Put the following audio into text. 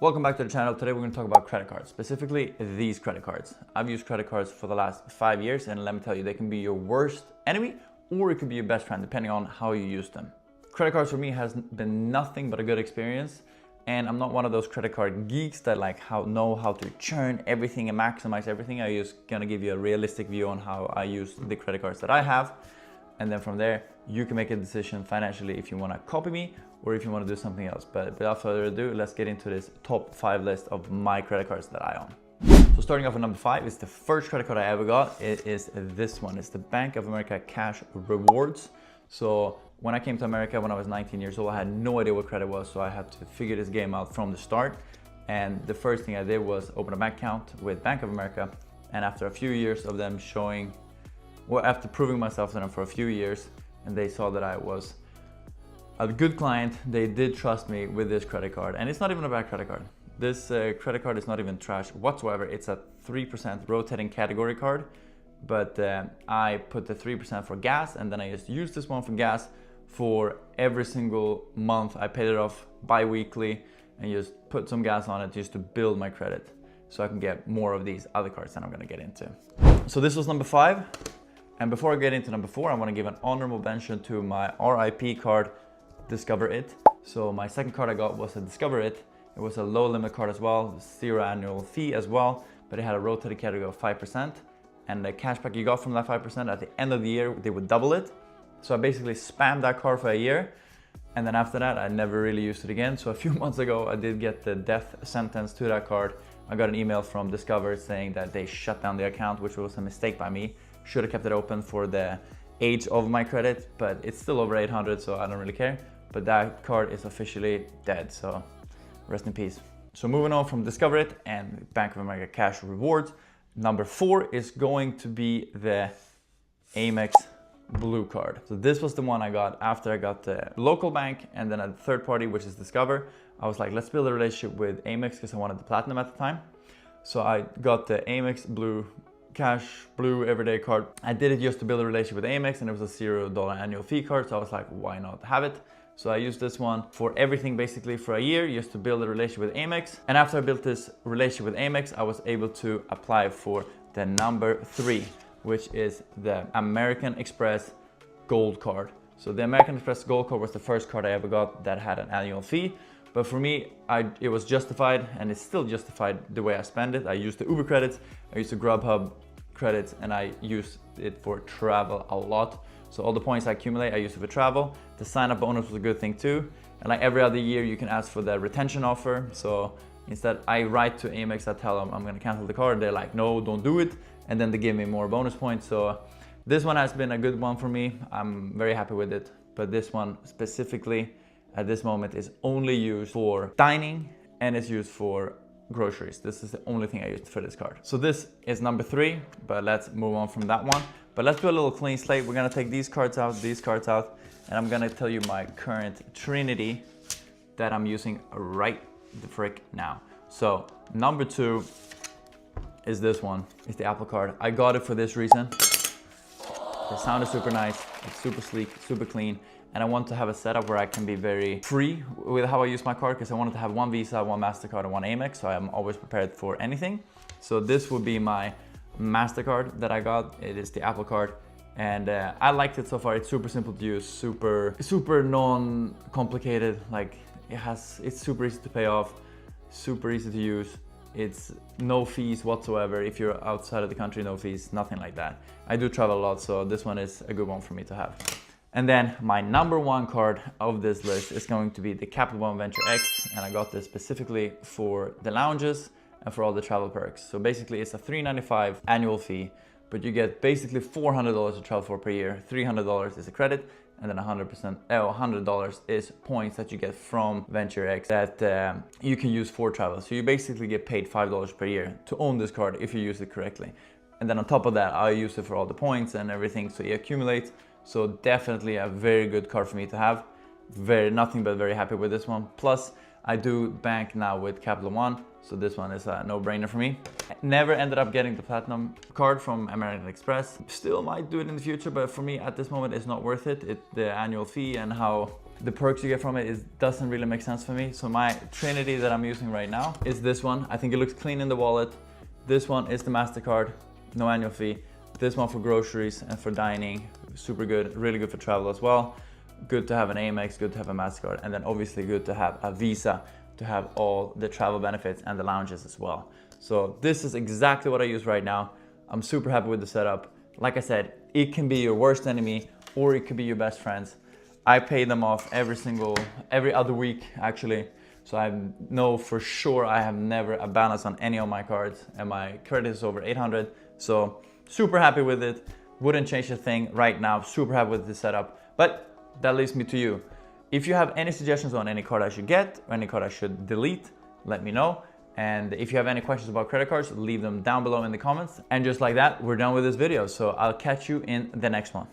Welcome back to the channel. Today we're going to talk about credit cards, specifically these credit cards. I've used credit cards for the last 5 years, and let me tell you, they can be your worst enemy or it could be your best friend depending on how you use them. Credit cards for me has been nothing but a good experience, and I'm not one of those credit card geeks that know how to churn everything and maximize everything. I'm just going to give you a realistic view on how I use the credit cards that I have, and then from there you can make a decision financially if you want to copy me or if you want to do something else. But without further ado, let's get into this top 5 list of my credit cards that I own. So starting off with number 5 is the first credit card I ever got. It is this one. It's the Bank of America Cash Rewards. So when I came to America when I was 19 years old, I had no idea what credit was, so I had to figure this game out from the start. And the first thing I did was open a bank account with Bank of America, and after a few years of them after proving myself to them for a few years, and they saw that I was a good client, they did trust me with this credit card. And it's not even a bad credit card. This credit card is not even trash whatsoever. It's a 3% rotating category card, but I put the 3% for gas, and then I just used this one for gas for every single month. I paid it off bi-weekly and just put some gas on it just to build my credit so I can get more of these other cards that I'm gonna get into. So this was number 5. And before I get into number 4, I wanna give an honorable mention to my RIP card, Discover It. So my second card I got was a Discover It. It was a low limit card as well, 0 annual fee as well, but it had a rotated category of 5%. And the cashback you got from that 5% at the end of the year, they would double it. So I basically spammed that card for a year. And then after that, I never really used it again. So a few months ago, I did get the death sentence to that card. I got an email from Discover saying that they shut down the account, which was a mistake by me. Should have kept it open for the age of my credit, but it's still over 800, so I don't really care. But that card is officially dead, so rest in peace. So moving on from Discover It and Bank of America Cash Rewards, number 4 is going to be the Amex Blue card. So this was the one I got after I got the local bank and then a third party, which is Discover. I was like, let's build a relationship with Amex because I wanted the platinum at the time. So I got the Amex Blue Cash Blue everyday card. I did it just to build a relationship with Amex, and it was a $0 annual fee card. So I was like, why not have it? So I used this one for everything basically for a year just to build a relationship with Amex. And after I built this relationship with Amex, I was able to apply for the number 3, which is the American Express Gold card. So the American Express Gold card was the first card I ever got that had an annual fee. But for me, it was justified, and it's still justified the way I spend it. I used the Uber credits, I used the Grubhub credits, and I used it for travel a lot. So all the points I accumulate, I use it for travel. The sign-up bonus was a good thing too. And like every other year, you can ask for the retention offer. So instead, I write to Amex, I tell them I'm gonna cancel the card. They're like, no, don't do it. And then they give me more bonus points. So this one has been a good one for me. I'm very happy with it. But this one specifically at this moment is only used for dining, and it's used for groceries. This is the only thing I used for this card. So this is number 3, but let's move on from that one. But let's do a little clean slate. We're gonna take these cards out, and I'm gonna tell you my current trinity that I'm using right the frick now. So number 2 is this one. It's the Apple card. I got it for this reason. The sound is super nice, it's super sleek, super clean. And I want to have a setup where I can be very free with how I use my card, because I wanted to have one Visa, one MasterCard, and one Amex, so I'm always prepared for anything. So this would be my MasterCard that I got. It is the Apple card, and I liked it so far. It's super simple to use, super non-complicated. Like it's super easy to pay off, super easy to use. It's no fees whatsoever. If you're outside of the country, no fees, nothing like that. I do travel a lot, so this one is a good one for me to have. And then my number 1 card of this list is going to be the Capital One Venture X, and I got this specifically for the lounges and for all the travel perks. So basically it's a $395 annual fee, but you get basically $400 to travel for per year. $300 is a credit, and then $100 is points that you get from Venture X that you can use for travel. So you basically get paid $5 per year to own this card if you use it correctly. And then on top of that, I use it for all the points and everything, so you accumulate. So definitely a very good card for me to have. Nothing but very happy with this one. Plus, I do bank now with Capital One, so this one is a no-brainer for me. Never ended up getting the platinum card from American Express. Still might do it in the future, but for me at this moment it's not worth it. The annual fee and how the perks you get from it doesn't really make sense for me. So my Trinity that I'm using right now is this one. I think it looks clean in the wallet. This one is the MasterCard, no annual fee. This one for groceries and for dining, super good, really good for travel as well. Good to have an Amex, good to have a MasterCard, and then obviously good to have a Visa to have all the travel benefits and the lounges as well. So this is exactly what I use right now. I'm super happy with the setup. Like I said, it can be your worst enemy or it could be your best friends. I pay them off every other week actually. So I know for sure I have never a balance on any of my cards and my credit is over 800. So super happy with it. Wouldn't change a thing right now. Super happy with the setup. But that leads me to you. If you have any suggestions on any card I should get or any card I should delete, let me know. And if you have any questions about credit cards, leave them down below in the comments. And just like that, we're done with this video. So I'll catch you in the next one.